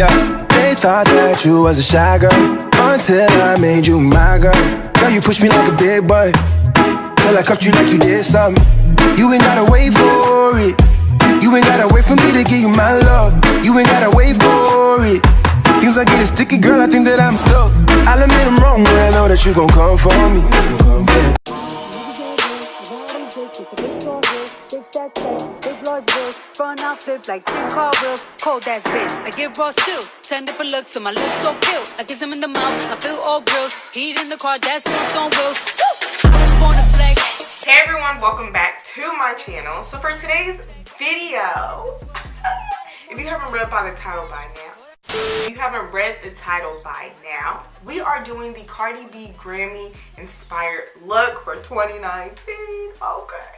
Yeah, they thought that you was a shy girl until I made you my girl. Girl, you pushed me like a big boy till I cuffed you like you did something. You ain't gotta wait for it. You ain't gotta wait for me to give you my love. You ain't gotta wait for it. Things are getting sticky, girl, I think that I'm stuck. I'll admit I'm wrong, but I know that you gon' come for me. Yeah. Front outfit like 10 car wheels, cold ass bitch. I give raw chill, 10 different looks, so my lips so kill. I kiss him in the mouth, I feel all grills. Heat in the car, that's wheels on wheels. Woo! I was born to flex. Hey everyone, welcome back to my channel. So for today's video, if you haven't read by the title by now, we are doing the Cardi B Grammy inspired look for 2019. Okay.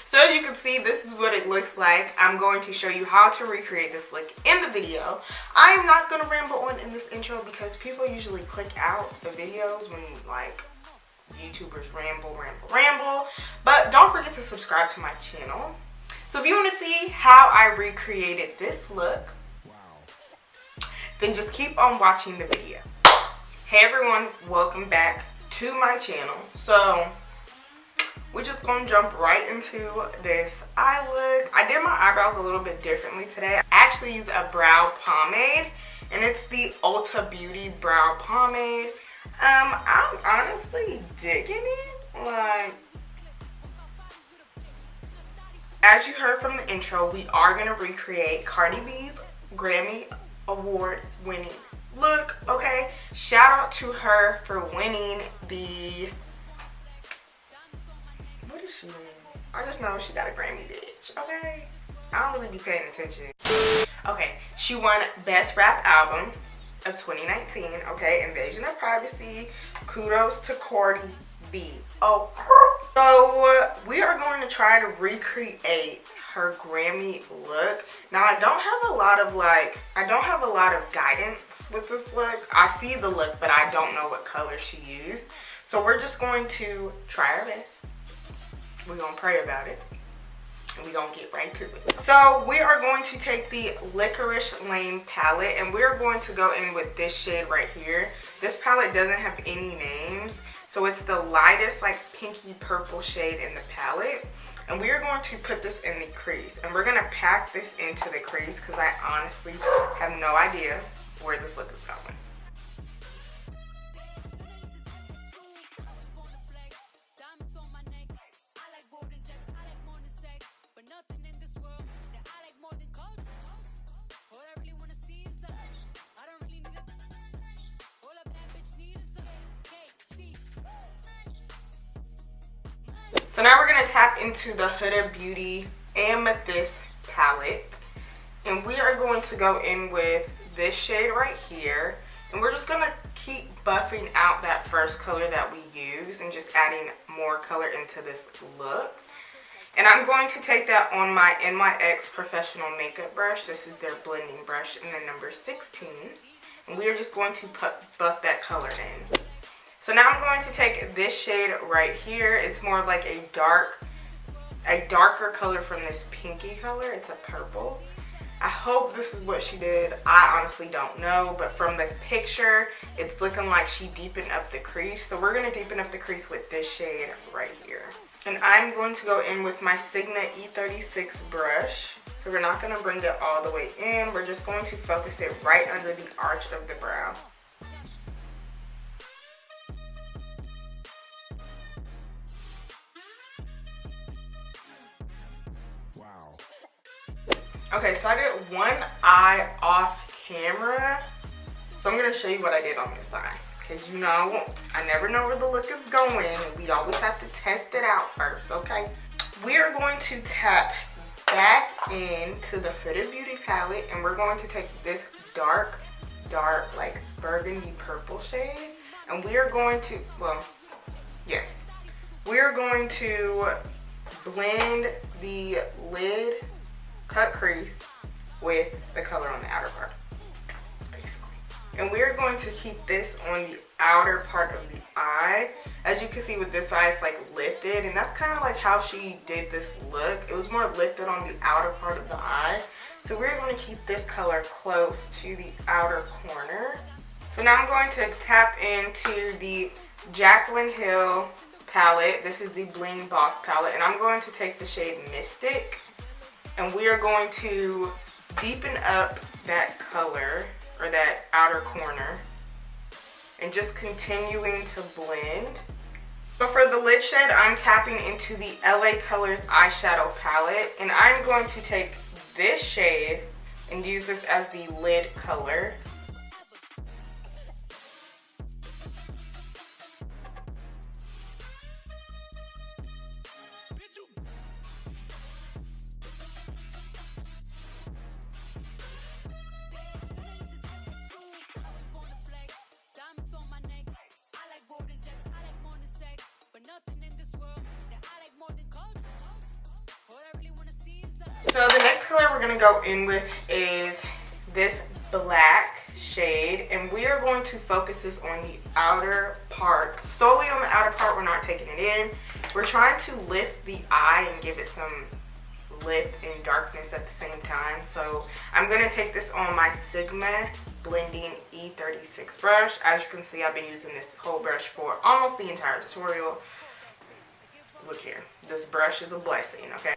So as you can see, this is what it looks like. I'm going to show you how to recreate this look in the video. I am not going to ramble on in this intro because people usually click out the videos when like YouTubers ramble. But don't forget to subscribe to my channel. So if you want to see how I recreated this look, then just keep on watching the video. Hey everyone, welcome back to my channel. So we're just gonna jump right into this eye look. I did my eyebrows a little bit differently today. I actually used a brow pomade, and it's the Ulta Beauty Brow Pomade. I'm honestly digging it. Like, as you heard from the intro, we are gonna recreate Cardi B's Grammy Award-winning look, okay? Shout out to her for winning the... What is she winning? I just know she got a Grammy, bitch, okay? I don't really be paying attention. Okay, she won Best Rap Album of 2019, okay? Invasion of Privacy. Kudos to Cardi B. Oh, so we are going to try to recreate her Grammy look. Now I don't have a lot of guidance with this look. I see the look, but I don't know what color she used. So we're just going to try our best. We're gonna pray about it, and we're gonna get right to it. So we are going to take the Licorice Lane palette, and we're going to go in with this shade right here. This palette doesn't have any names, so it's the lightest like pinky purple shade in the palette. And we are going to put this in the crease, and we're gonna pack this into the crease because I honestly have no idea where this look is going. So now we're going to tap into the Huda Beauty Amethyst palette. And we are going to go in with this shade right here. And we're just going to keep buffing out that first color that we used and just adding more color into this look. And I'm going to take that on my NYX professional makeup brush. This is their blending brush in the number 16. And we are just going to buff that color in. So now I'm going to take this shade right here. It's more like a darker color from this pinky color. It's a purple. I hope this is what she did. I honestly don't know, but from the picture, it's looking like she deepened up the crease. So we're gonna deepen up the crease with this shade right here. And I'm going to go in with my Sigma E36 brush. So we're not gonna bring it all the way in. We're just going to focus it right under the arch of the brow. Okay, so I did one eye off camera. So I'm gonna show you what I did on this side. Because you know, I never know where the look is going. And we always have to test it out first, okay? We are going to tap back into the Huda Beauty palette. And we're going to take this dark, like burgundy purple shade. And we are going to, we are going to blend the lid cut crease with the color on the outer part, basically. And we're going to keep this on the outer part of the eye. As you can see with this eye, it's like lifted, and that's kind of like how she did this look. It was more lifted on the outer part of the eye. So So we're going to keep this color close to the outer corner. So now I'm going to tap into the Jaclyn Hill palette. This is the Bling Boss palette, and I'm going to take the shade Mystic, and we are going to deepen up that color, or that outer corner, and just continuing to blend. So for the lid shade, I'm tapping into the LA Colors eyeshadow palette, and I'm going to take this shade and use this as the lid color. So the next color we're going to go in with is this black shade, and we are going to focus this on the outer part, solely on the outer part. We're not taking it in. We're trying to lift the eye and give it some lift and darkness at the same time. So I'm going to take this on my Sigma Blending E36 brush. As you can see, I've been using this whole brush for almost the entire tutorial. Look here, this brush is a blessing, okay?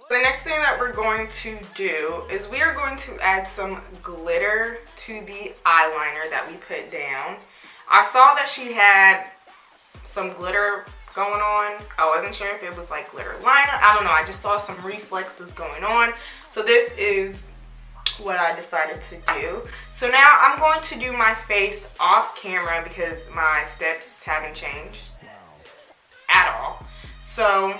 The next thing that we're going to do is we are going to add some glitter to the eyeliner that we put down. I saw that she had some glitter going on. I wasn't sure if it was like glitter liner. I don't know. I just saw some reflexes going on. So this is what I decided to do. So now I'm going to do my face off camera because my steps haven't changed at all. So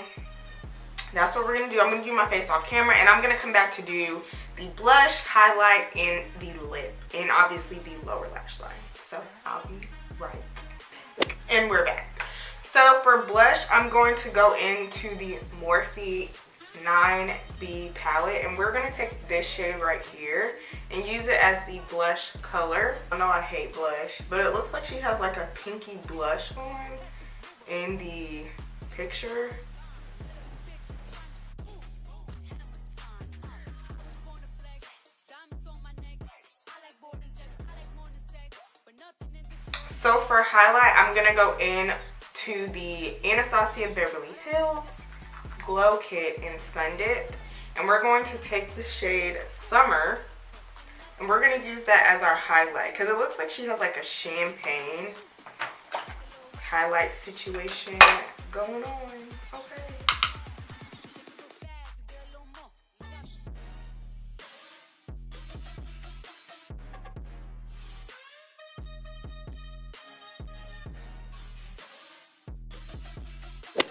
that's what we're going to do. I'm going to do my face off camera, and I'm going to come back to do the blush, highlight, and the lip, and obviously the lower lash line. So I'll be right. And we're back. So for blush, I'm going to go into the Morphe 9B palette, and we're going to take this shade right here and use it as the blush color. I know I hate blush, but it looks like she has like a pinky blush on in the picture. So for highlight, I'm going to go in to the Anastasia Beverly Hills Glow Kit in Sundipped, and we're going to take the shade Summer, and we're going to use that as our highlight because it looks like she has like a champagne highlight situation going on. Okay.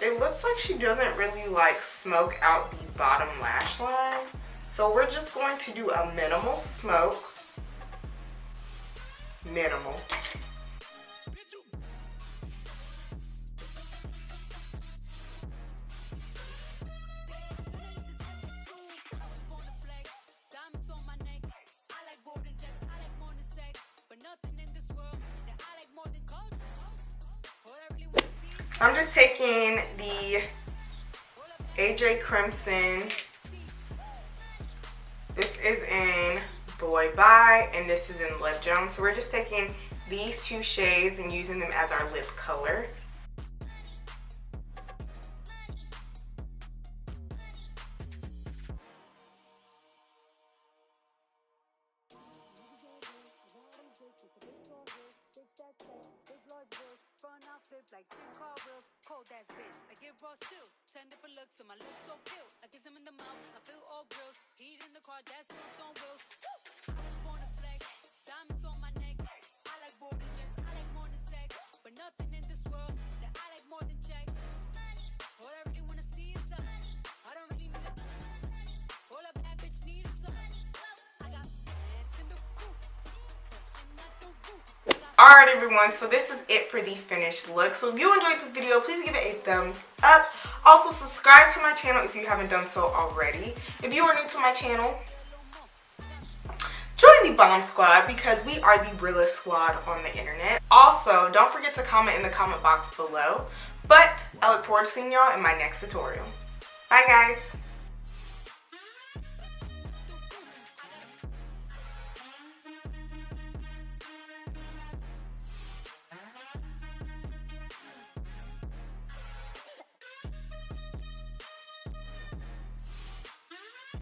It looks like she doesn't really like smoke out the bottom lash line. So we're just going to do a minimal smoke. Minimal. I'm just taking the AJ Crimson. This is in Boy Bye, and this is in Love Jones. So we're just taking these two shades and using them as our lip color. Like car wheels, cold ass bitch. I give raw chill, send up a look to my lips so kill. I kiss him in the mouth, I feel all grills. Heat in the car, that smells on wheels. I was born to flex, diamonds on my neck. I like boarding jets, I like more than sex, but nothing in this world that I like more than checks. All I really wanna see is up. I don't really need a. All a bad bitch need is up. I got pants in the coop, pressing at the roof. Alright everyone, so this is it for the finished look. So if you enjoyed this video, please give it a thumbs up. Also, subscribe to my channel if you haven't done so already. If you are new to my channel, join the B.O.M Squad because we are the realest squad on the internet. Also, don't forget to comment in the comment box below. But I look forward to seeing y'all in my next tutorial. Bye guys.